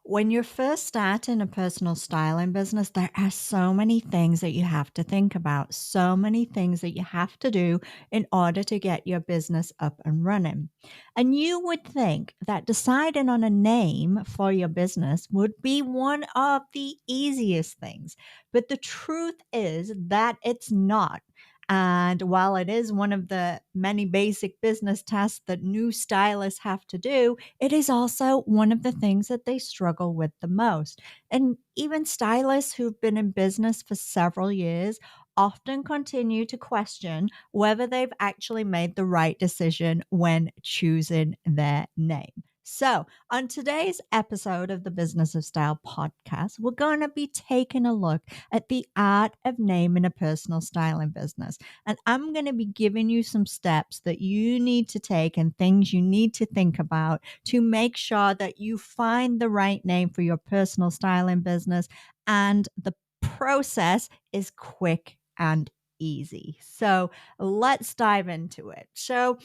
When you're first starting a personal styling business, there are so many things that you have to think about, so many things that you have to do in order to get your business up and running. And you would think that deciding on a name for your business would be one of the easiest things. But the truth is that it's not. And while it is one of the many basic business tasks that new stylists have to do, it is also one of the things that they struggle with the most. And even stylists who've been in business for several years often continue to question whether they've actually made the right decision when choosing their name. So, on today's episode of the Business of Style podcast, we're going to be taking a look at the art of naming a personal styling business. And I'm going to be giving you some steps that you need to take and things you need to think about to make sure that you find the right name for your personal styling business and the process is quick and easy. So let's dive into it. So,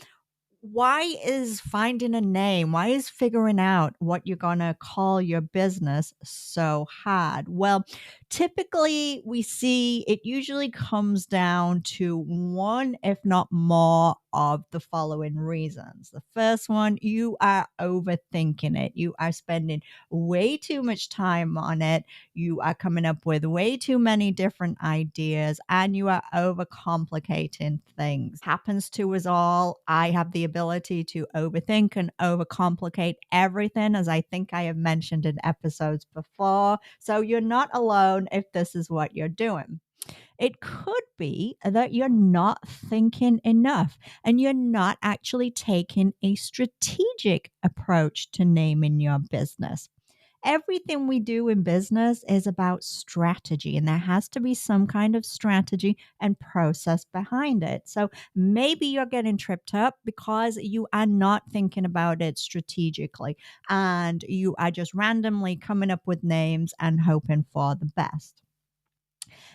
why is finding a name, why is figuring out what you're going to call your business so hard? Well, typically we see it usually comes down to one, if not more, of the following reasons. The first one, you are overthinking it. You are spending way too much time on it. You are coming up with way too many different ideas and you are overcomplicating things. Happens to us all. I have the ability to overthink and overcomplicate everything, as I think I have mentioned in episodes before. So you're not alone if this is what you're doing. It could be that you're not thinking enough and you're not actually taking a strategic approach to naming your business. Everything we do in business is about strategy, and there has to be some kind of strategy and process behind it. So maybe you're getting tripped up because you are not thinking about it strategically and you are just randomly coming up with names and hoping for the best.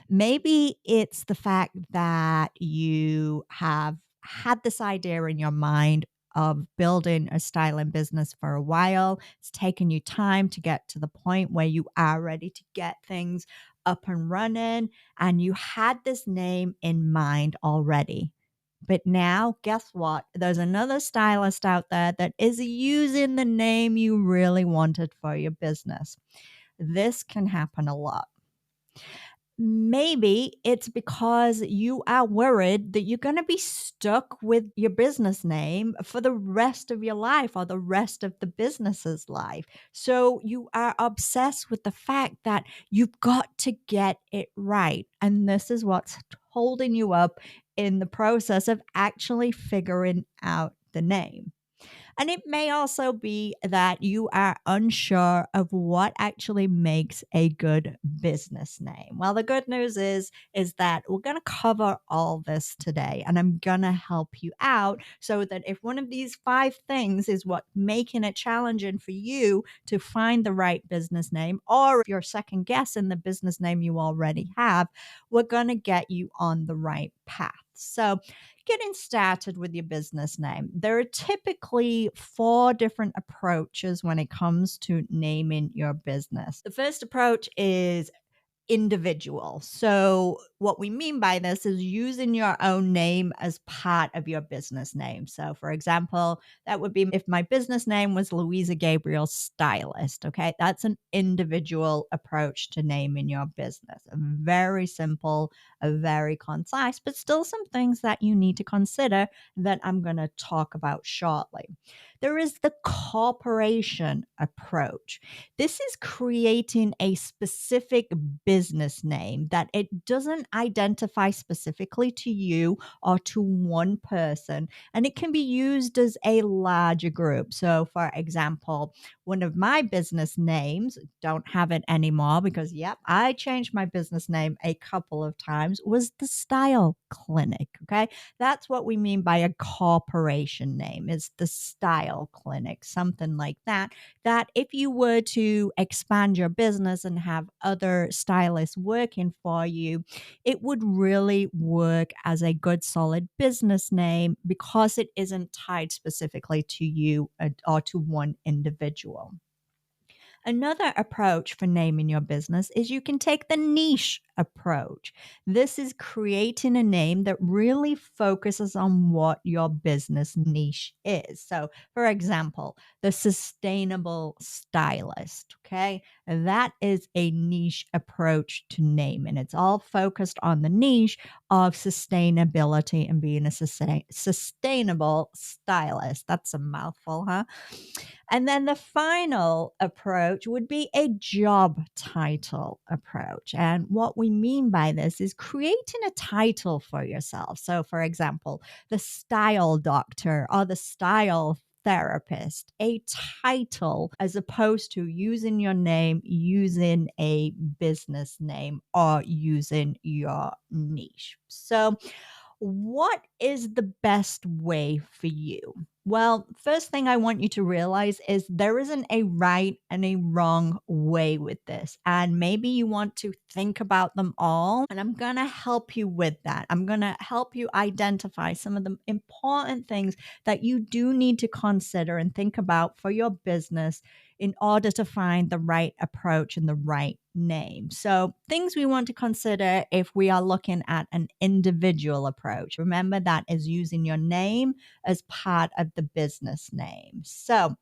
Maybe it's the fact that you have had this idea in your mind of building a styling business for a while. It's taken you time to get to the point where you are ready to get things up and running, and you had this name in mind already. But now, guess what? There's another stylist out there that is using the name you really wanted for your business. This can happen a lot. Maybe it's because you are worried that you're going to be stuck with your business name for the rest of your life or the rest of the business's life. So you are obsessed with the fact that you've got to get it right. And this is what's holding you up in the process of actually figuring out the name. And it may also be that you are unsure of what actually makes a good business name. Well, the good news is that we're going to cover all this today and I'm going to help you out so that if one of these five things is what making it challenging for you to find the right business name, or if you're second guessing the business name you already have, we're going to get you on the right path. So, getting started with your business name, there are typically four different approaches when it comes to naming your business. The first approach is individual. So, what we mean by this is using your own name as part of your business name. So, for example, that would be if my business name was Louisa Gabriel Stylist. Okay. That's an individual approach to naming your business. Very simple, very concise, but still some things that you need to consider that I'm going to talk about shortly. There is the corporation approach. This is creating a specific business name that it doesn't identify specifically to you or to one person, and it can be used as a larger group. So, for example, one of my business names, don't have it anymore because, yep, I changed my business name a couple of times, was the Style Clinic. Okay. That's what we mean by a corporation name, is the Style Clinic, something like that. That if you were to expand your business and have other stylists working for you, it would really work as a good solid business name because it isn't tied specifically to you or to one individual. Another approach for naming your business is you can take the niche approach. This is creating a name that really focuses on what your business niche is. So, for example, the sustainable stylist, okay? That is a niche approach to name, and it's all focused on the niche of sustainability and being a sustainable stylist. That's a mouthful, huh? And then the final approach would be a job title approach. And what we mean by this is creating a title for yourself. So, for example, the style doctor or the style therapist, a title as opposed to using your name, using a business name, or using your niche. So, what is the best way for you? Well, first thing I want you to realize is there isn't a right and a wrong way with this. And maybe you want to think about them all. And I'm going to help you with that. I'm going to help you identify some of the important things that you do need to consider and think about for your business in order to find the right approach and the right name. So, things we want to consider if we are looking at an individual approach. Remember, that is using your name as part of the business name. So,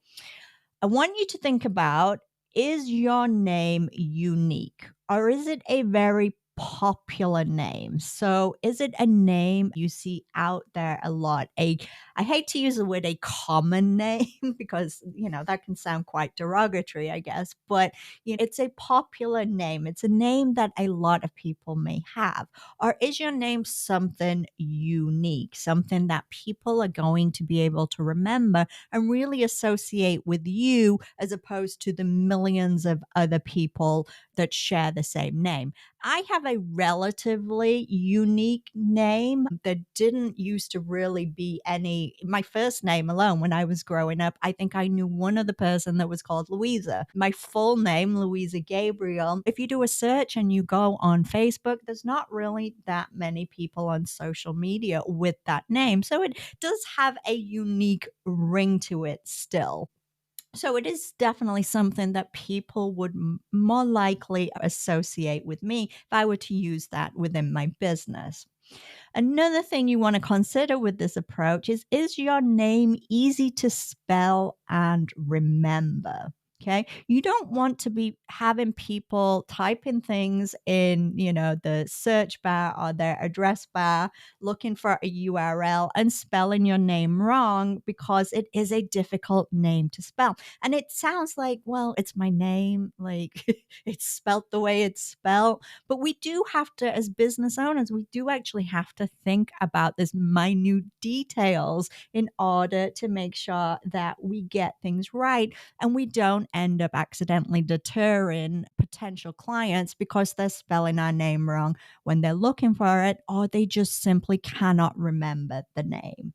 I want you to think about, is your name unique or is it a very popular name? So, is it a name you see out there a lot? I hate to use the word a common name because, that can sound quite derogatory, I guess, but it's a popular name. It's a name that a lot of people may have. Or is your name something unique, something that people are going to be able to remember and really associate with you as opposed to the millions of other people that share the same name? I have a relatively unique name that didn't used to really be my first name alone when I was growing up. I think I knew one other person that was called Louisa. My full name, Louisa Gabriel. If you do a search and you go on Facebook, there's not really that many people on social media with that name. So it does have a unique ring to it still. So it is definitely something that people would more likely associate with me if I were to use that within my business. Another thing you want to consider with this approach is your name easy to spell and remember? Okay. You don't want to be having people typing things in, the search bar or their address bar, looking for a URL and spelling your name wrong because it is a difficult name to spell. And it sounds like, well, it's my name. Like it's spelt the way it's spelled. But we do have to, as business owners, we do actually have to think about this minute details in order to make sure that we get things right and we don't end up accidentally deterring potential clients because they're spelling our name wrong when they're looking for it, or they just simply cannot remember the name.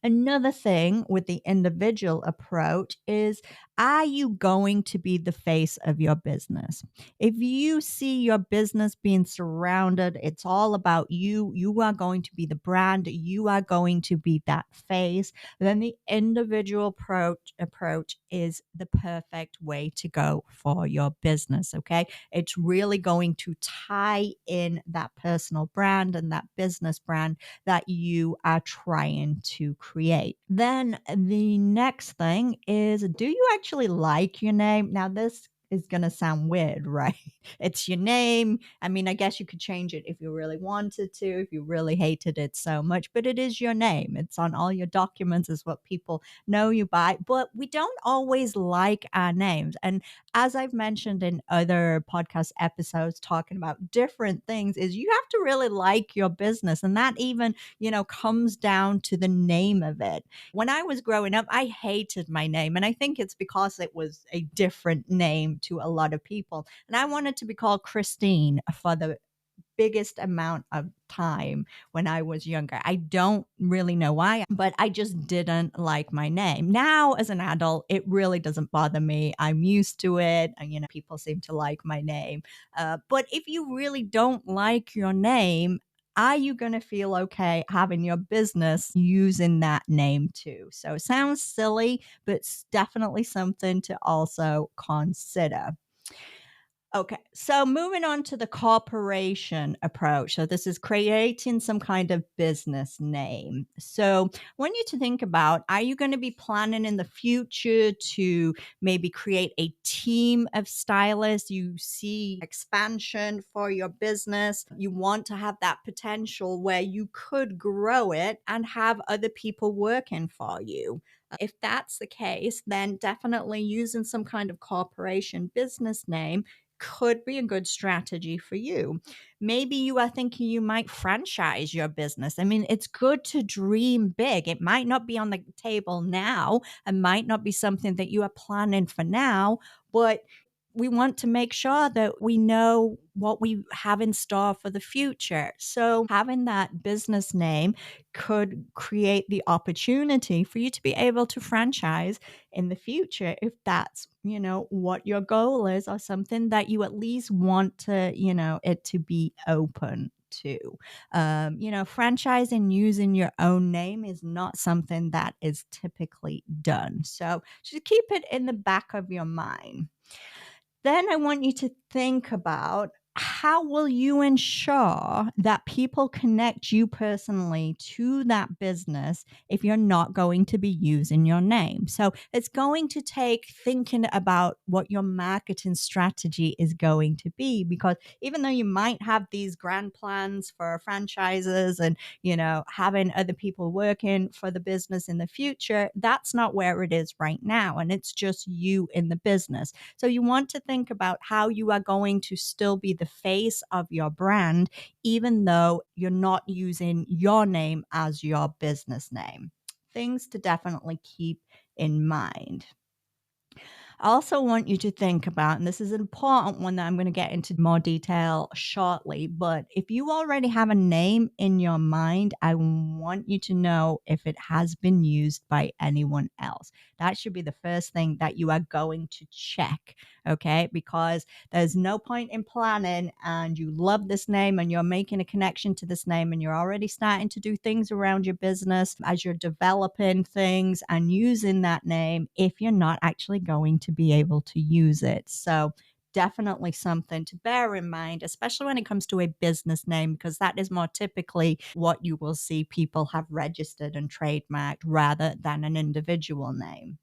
Another thing with the individual approach is, are you going to be the face of your business? If you see your business being surrounded, it's all about you, you are going to be the brand, you are going to be that face, then the individual approach is the perfect way to go for your business, okay? It's really going to tie in that personal brand and that business brand that you are trying to create. Then the next thing is, do you actually like your name? Now, this is going to sound weird, right? It's your name. I mean, I guess you could change it if you really wanted to, if you really hated it so much, but it is your name. It's on all your documents, is what people know you by. But we don't always like our names. And as I've mentioned in other podcast episodes talking about different things, is you have to really like your business. And that even, comes down to the name of it. When I was growing up, I hated my name. And I think it's because it was a different name to a lot of people. And I wanted to be called Christine for the biggest amount of time when I was younger. I don't really know why, but I just didn't like my name. Now, as an adult, it really doesn't bother me. I'm used to it. And, people seem to like my name. But if you really don't like your name, Are you going to feel okay having your business using that name too? So it sounds silly, but it's definitely something to also consider. Okay, so moving on to the corporation approach. So, this is creating some kind of business name. So, I want you to think about, are you going to be planning in the future to maybe create a team of stylists? You see expansion for your business. You want to have that potential where you could grow it and have other people working for you. If that's the case, then definitely using some kind of corporation business name could be a good strategy for you. Maybe you are thinking you might franchise your business. I mean, it's good to dream big. It might not be on the table now and might not be something that you are planning for now, but we want to make sure that we know what we have in store for the future. So, having that business name could create the opportunity for you to be able to franchise in the future if that's, what your goal is, or something that you at least want to, it to be open to. Franchising using your own name is not something that is typically done. So just keep it in the back of your mind. Then I want you to think about, how will you ensure that people connect you personally to that business if you're not going to be using your name? So it's going to take thinking about what your marketing strategy is going to be, because even though you might have these grand plans for franchises and, having other people working for the business in the future, that's not where it is right now. And it's just you in the business. So you want to think about how you are going to still be the face of your brand, even though you're not using your name as your business name. Things to definitely keep in mind. I also want you to think about, and this is an important one that I'm going to get into more detail shortly, but if you already have a name in your mind, I want you to know if it has been used by anyone else. That should be the first thing that you are going to check, okay? Because there's no point in planning and you love this name and you're making a connection to this name and you're already starting to do things around your business as you're developing things and using that name if you're not actually going to be able to use it. So definitely something to bear in mind, especially when it comes to a business name, because that is more typically what you will see people have registered and trademarked rather than an individual name.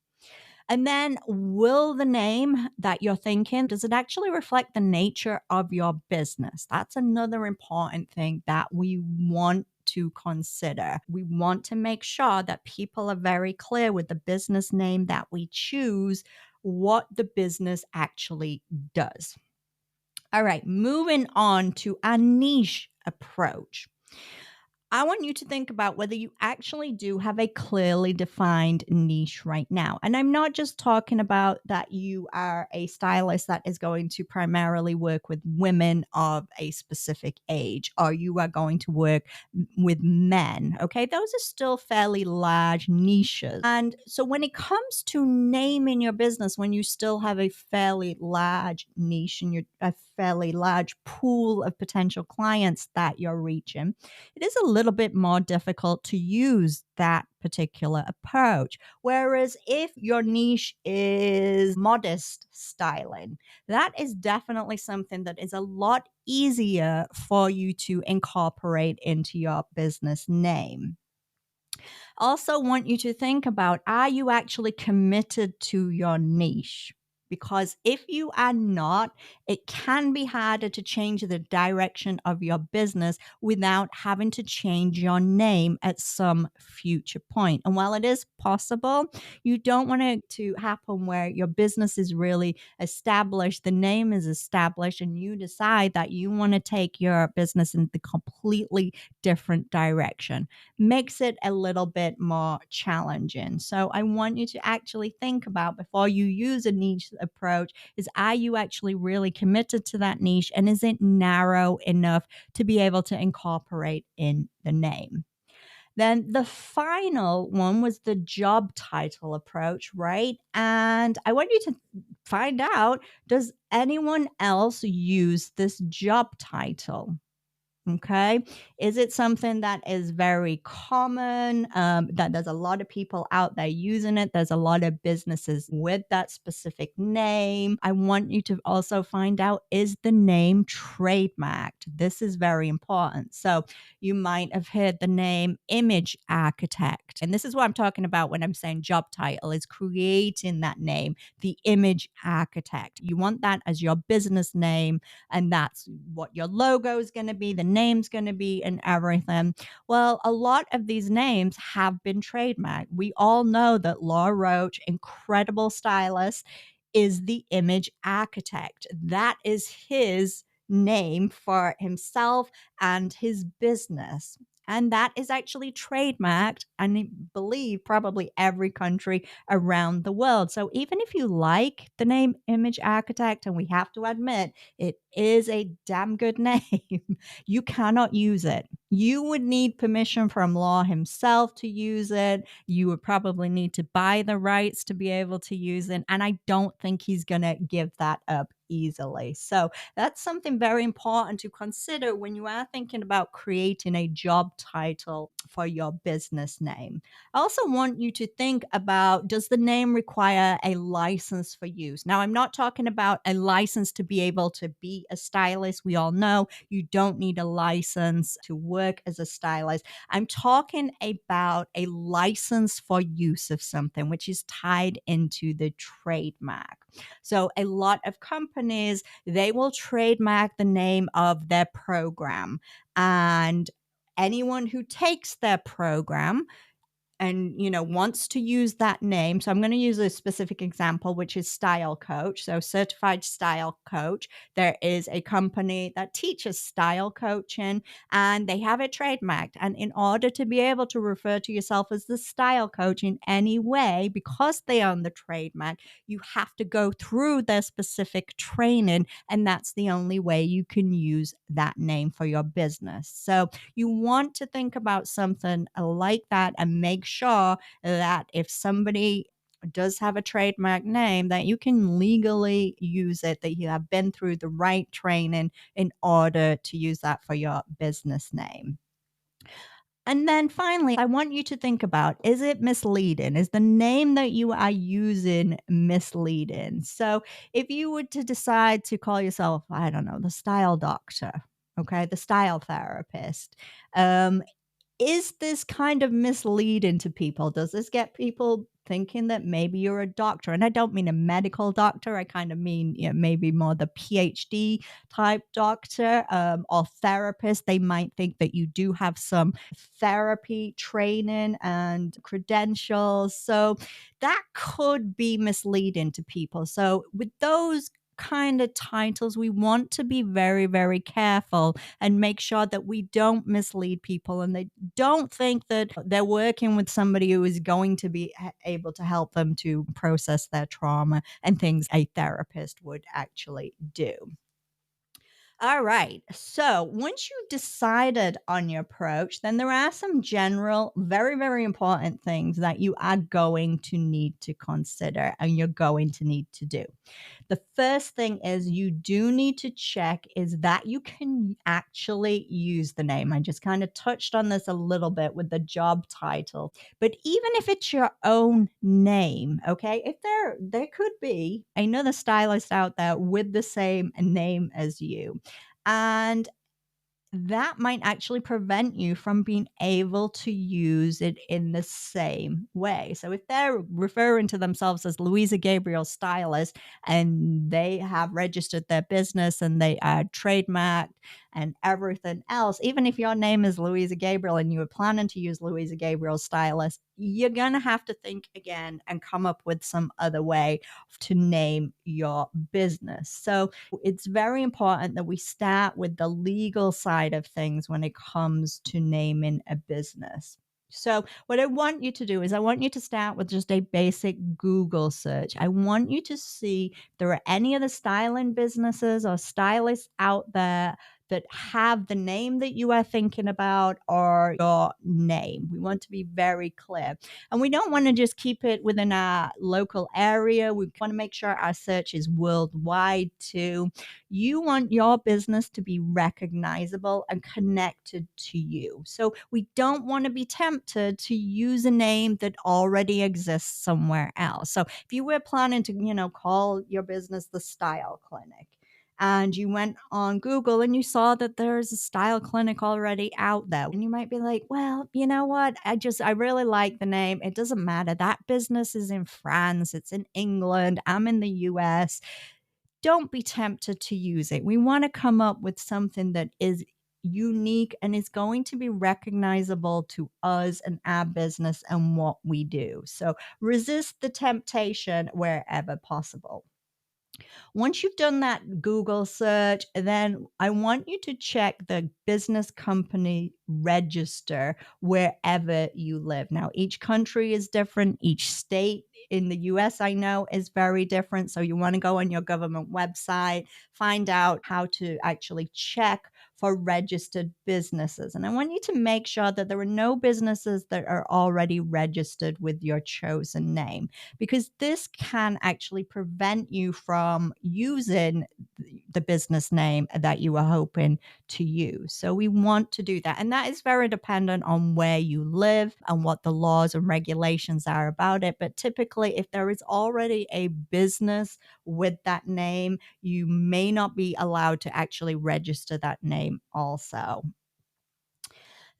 And then, will the name that you're thinking, does it actually reflect the nature of your business? That's another important thing that we want to consider. We want to make sure that people are very clear with the business name that we choose, what the business actually does. All right, moving on to a niche approach. I want you to think about whether you actually do have a clearly defined niche right now. And I'm not just talking about that you are a stylist that is going to primarily work with women of a specific age, or you are going to work with men. Okay. Those are still fairly large niches. And so when it comes to naming your business, when you still have a fairly large niche and you're a fairly large pool of potential clients that you're reaching, it is a little bit more difficult to use that particular approach. Whereas if your niche is modest styling, that is definitely something that is a lot easier for you to incorporate into your business name. Also want you to think about, are you actually committed to your niche? Because if you are not, it can be harder to change the direction of your business without having to change your name at some future point. And while it is possible, you don't want it to happen where your business is really established, the name is established, and you decide that you want to take your business in the completely different direction. Makes it a little bit more challenging. So I want you to actually think about, before you use a niche approach, is, are you actually really committed to that niche, and is it narrow enough to be able to incorporate in the name? Then the final one was the job title approach, right? And I want you to find out, does anyone else use this job title? Okay. Is it something that is very common? That there's a lot of people out there using it. There's a lot of businesses with that specific name. I want you to also find out, is the name trademarked? This is very important. So you might have heard the name image architect. And this is what I'm talking about when I'm saying job title is creating that name, the image architect. You want that as your business name, and that's what your logo is going to be, the name's going to be, and everything. Well, a lot of these names have been trademarked. We all know that Law Roach, incredible stylist, is the image architect. That is his name for himself and his business. And that is actually trademarked, and I believe probably every country around the world. So even if you like the name image architect, and we have to admit it is a damn good name, you cannot use it. You would need permission from Law himself to use it. You would probably need to buy the rights to be able to use it. And I don't think he's going to give that up easily. So that's something very important to consider when you are thinking about creating a job title for your business name. I also want you to think about, does the name require a license for use? Now, I'm not talking about a license to be able to be a stylist. We all know you don't need a license to work as a stylist. I'm talking about a license for use of something, which is tied into the trademark. So a lot of companies, they will trademark the name of their program, and anyone who takes their program and wants to use that name. So I'm going to use a specific example, which is style coach. So certified style coach, there is a company that teaches style coaching, and they have it trademarked. And in order to be able to refer to yourself as the style coach in any way, because they own the trademark, you have to go through their specific training, and that's the only way you can use that name for your business. So you want to think about something like that and make sure that if somebody does have a trademark name, that you can legally use it, that you have been through the right training in order to use that for your business name. And then finally, I want you to think about, is it misleading? Is the name that you are using misleading? So if you were to decide to call yourself, I don't know, the style doctor, okay, the style therapist, um, is this kind of misleading to people? Does this get people thinking that maybe you're a doctor? And I don't mean a medical doctor. I kind of mean, maybe more the PhD type doctor, or therapist. They might think that you do have some therapy training and credentials. So that could be misleading to people. So with those kind of titles, we want to be very, very careful and make sure that we don't mislead people and they don't think that they're working with somebody who is going to be able to help them to process their trauma and things a therapist would actually do. All right. So once you decided on your approach, then there are some general, very, very important things that you are going to need to consider and you're going to need to do. The first thing is you do need to check is that you can actually use the name. I just kind of touched on this a little bit with the job title. But even if it's your own name, okay, if there could be another stylist out there with the same name as you. And that might actually prevent you from being able to use it in the same way. So if they're referring to themselves as Louisa Gabriel Stylist and they have registered their business and they are trademarked and everything else, even if your name is Louisa Gabriel and you were planning to use Louisa Gabriel Stylist, you're going to have to think again and come up with some other way to name your business. So it's very important that we start with the legal side of things when it comes to naming a business. So, what I want you to do is, I want you to start with just a basic Google search. I want you to see if there are any other styling businesses or stylists out there that have the name that you are thinking about or your name. We want to be very clear. And we don't want to just keep it within our local area. We want to make sure our search is worldwide too. You want your business to be recognizable and connected to you. So we don't want to be tempted to use a name that already exists somewhere else. So if you were planning to, call your business the Style Clinic, and you went on Google and you saw that there's a style clinic already out there. And you might be like, well, you know what? I really like the name. It doesn't matter. That business is in France, it's in England, I'm in the US. Don't be tempted to use it. We want to come up with something that is unique and is going to be recognizable to us and our business and what we do. So resist the temptation wherever possible. Once you've done that Google search, then I want you to check the business company register wherever you live. Now, each country is different, each state in the US, I know, is very different. So you want to go on your government website, find out how to actually check for registered businesses. And I want you to make sure that there are no businesses that are already registered with your chosen name, because this can actually prevent you from using the business name that you are hoping to use. So we want to do that. And that is very dependent on where you live and what the laws and regulations are about it. But typically, if there is already a business with that name, you may not be allowed to actually register that name also.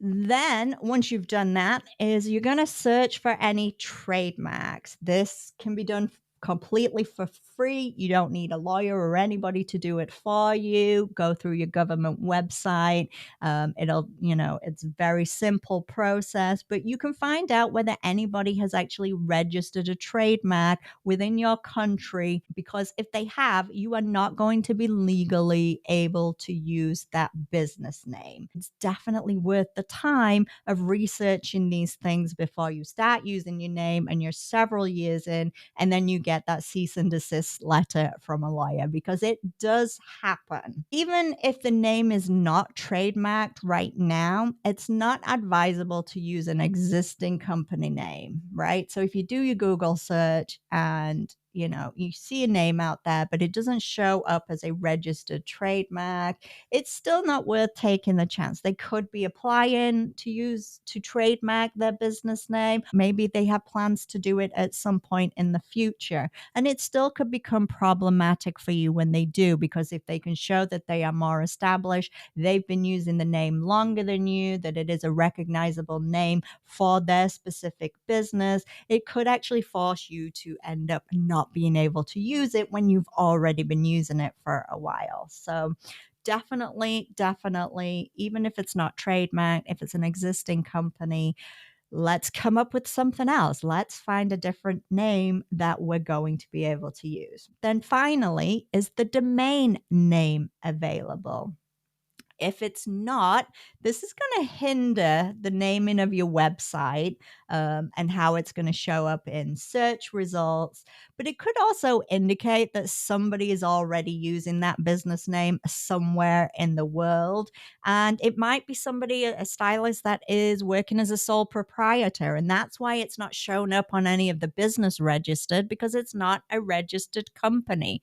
Then, once you've done that, is you're going to search for any trademarks. This can be done completely for free. You don't need a lawyer or anybody to do it for you. Go through your government website. It's a very simple process, but you can find out whether anybody has actually registered a trademark within your country, because if they have, you are not going to be legally able to use that business name. It's definitely worth the time of researching these things before you start using your name and you're several years in, and then you get that cease and desist letter from a lawyer, because it does happen. Even if the name is not trademarked right now, it's not advisable to use an existing company name, right? So if you do your Google search and you see a name out there, but it doesn't show up as a registered trademark, it's still not worth taking the chance. They could be applying to trademark their business name. Maybe they have plans to do it at some point in the future. And it still could become problematic for you when they do, because if they can show that they are more established, they've been using the name longer than you, that it is a recognizable name for their specific business, it could actually force you to end up not being able to use it when you've already been using it for a while. So definitely, even if it's not trademarked, if it's an existing company, let's come up with something else. Let's find a different name that we're going to be able to use. Then finally, is the domain name available? If it's not, this is going to hinder the naming of your website and how it's going to show up in search results. But it could also indicate that somebody is already using that business name somewhere in the world. And it might be somebody, a stylist, that is working as a sole proprietor. And that's why it's not shown up on any of the business registered, because it's not a registered company.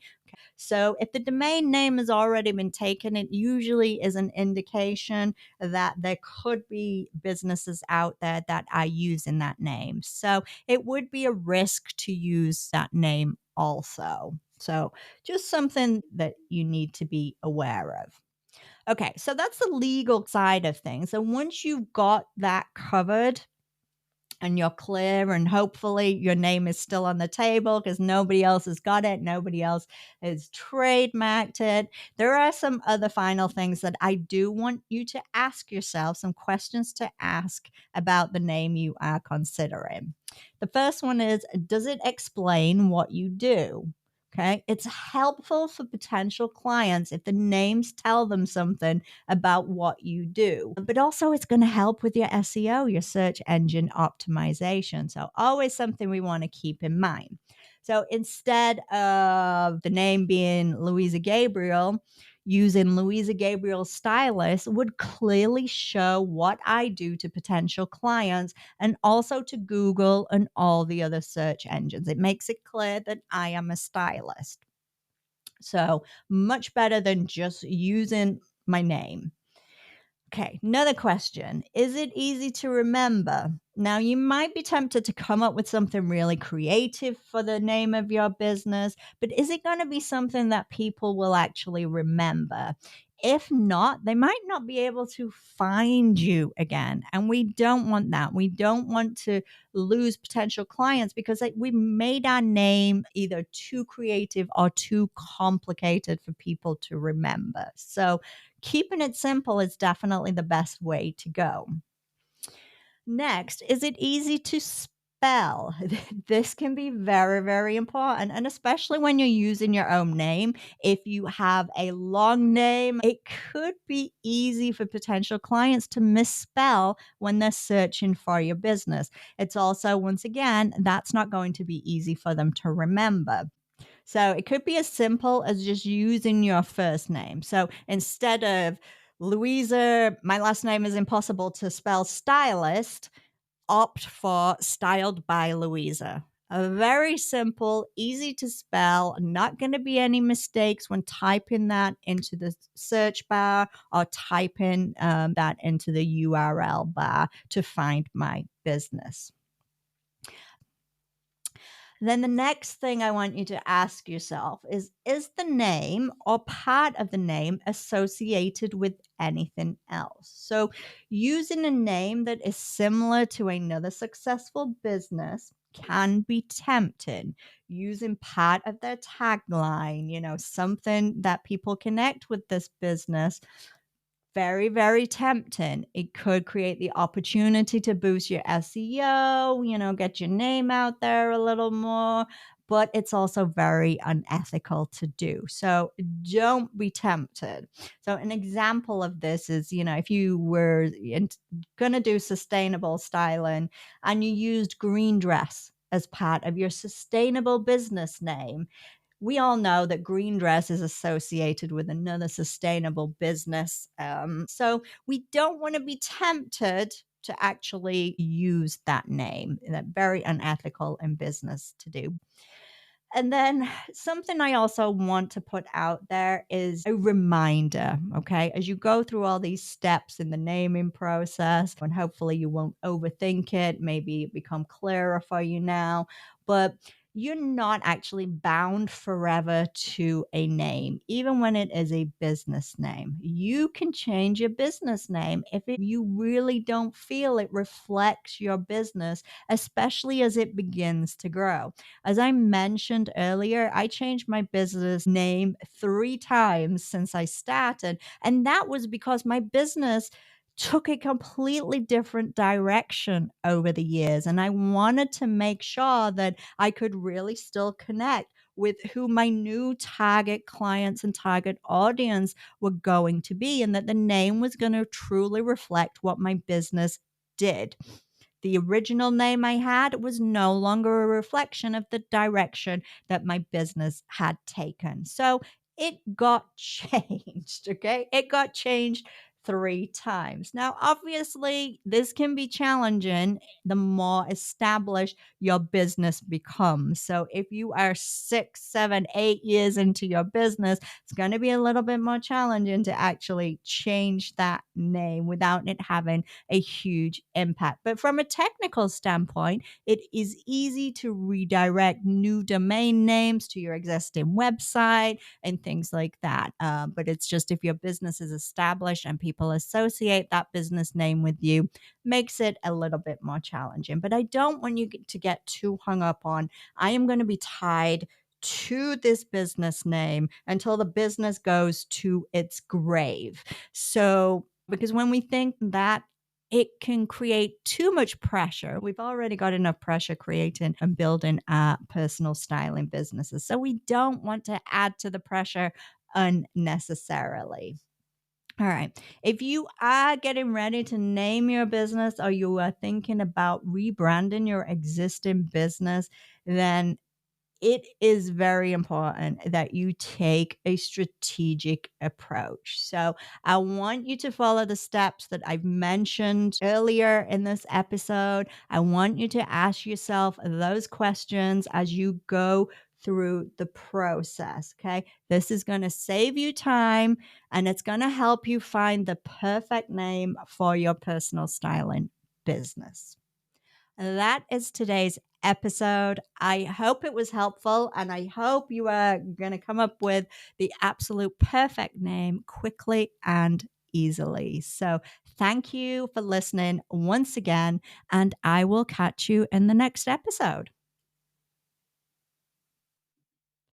So if the domain name has already been taken, it usually is an indication that there could be businesses out there that are using that name. So it would be a risk to use that name also. So just something that you need to be aware of. Okay, so that's the legal side of things. And once you've got that covered, and you're clear, and hopefully your name is still on the table because nobody else has got it, nobody else has trademarked it. There are some other final things that I do want you to ask yourself, some questions to ask about the name you are considering. The first one is, does it explain what you do? Okay, it's helpful for potential clients if the names tell them something about what you do, but also it's going to help with your SEO, your search engine optimization. So, always something we want to keep in mind. So, instead of the name being Louisa Gabriel, using Louisa Gabriel Stylist would clearly show what I do to potential clients and also to Google and all the other search engines. It makes it clear that I am a stylist. So, much better than just using my name. Okay, another question. Is it easy to remember? Now, you might be tempted to come up with something really creative for the name of your business, but is it going to be something that people will actually remember? If not, they might not be able to find you again. And we don't want that. We don't want to lose potential clients because we made our name either too creative or too complicated for people to remember. So, keeping it simple is definitely the best way to go. Next, is it easy to spell? This can be very, very important. And especially when you're using your own name, if you have a long name, it could be easy for potential clients to misspell when they're searching for your business. It's also, once again, that's not going to be easy for them to remember. So it could be as simple as just using your first name. So instead of Louisa, my last name is impossible to spell stylist, opt for styled by Louisa. A very simple, easy to spell, not going to be any mistakes when typing that into the search bar or typing that into the URL bar to find my business. Then the next thing I want you to ask yourself is the name or part of the name associated with anything else? So, using a name that is similar to another successful business can be tempting. Using part of their tagline, something that people connect with this business, very, very tempting. It could create the opportunity to boost your SEO, get your name out there a little more, but it's also very unethical to do. So don't be tempted. So, an example of this is, if you were going to do sustainable styling and you used green dress as part of your sustainable business name, we all know that green dress is associated with another sustainable business. So we don't want to be tempted to actually use that name. That very unethical in business to do. And then something I also want to put out there is a reminder, okay? As you go through all these steps in the naming process, and hopefully you won't overthink it, maybe it become clearer for you now, but you're not actually bound forever to a name, even when it is a business name. You can change your business name if you really don't feel it reflects your business, especially as it begins to grow. As I mentioned earlier, I changed my business name 3 times since I started, and that was because my business took a completely different direction over the years, and I wanted to make sure that I could really still connect with who my new target clients and target audience were going to be, and that the name was going to truly reflect what my business did. The original name I had was no longer a reflection of the direction that my business had taken. So it got changed. Okay. It got changed 3 times. Now, obviously, this can be challenging the more established your business becomes. So, if you are 6, 7, 8 years into your business, it's going to be a little bit more challenging to actually change that name without it having a huge impact. But from a technical standpoint, it is easy to redirect new domain names to your existing website and things like that. But it's just if your business is established and people associate that business name with you, makes it a little bit more challenging. But I don't want you to get too hung up on, I am going to be tied to this business name until the business goes to its grave. So, because when we think that, it can create too much pressure. We've already got enough pressure creating and building our personal styling businesses. So we don't want to add to the pressure unnecessarily. All right. If you are getting ready to name your business or you are thinking about rebranding your existing business, then it is very important that you take a strategic approach. So, I want you to follow the steps that I've mentioned earlier in this episode. I want you to ask yourself those questions as you go through the process. Okay. This is going to save you time and it's going to help you find the perfect name for your personal styling business. That is today's episode. I hope it was helpful and I hope you are going to come up with the absolute perfect name quickly and easily. So, thank you for listening once again, and I will catch you in the next episode.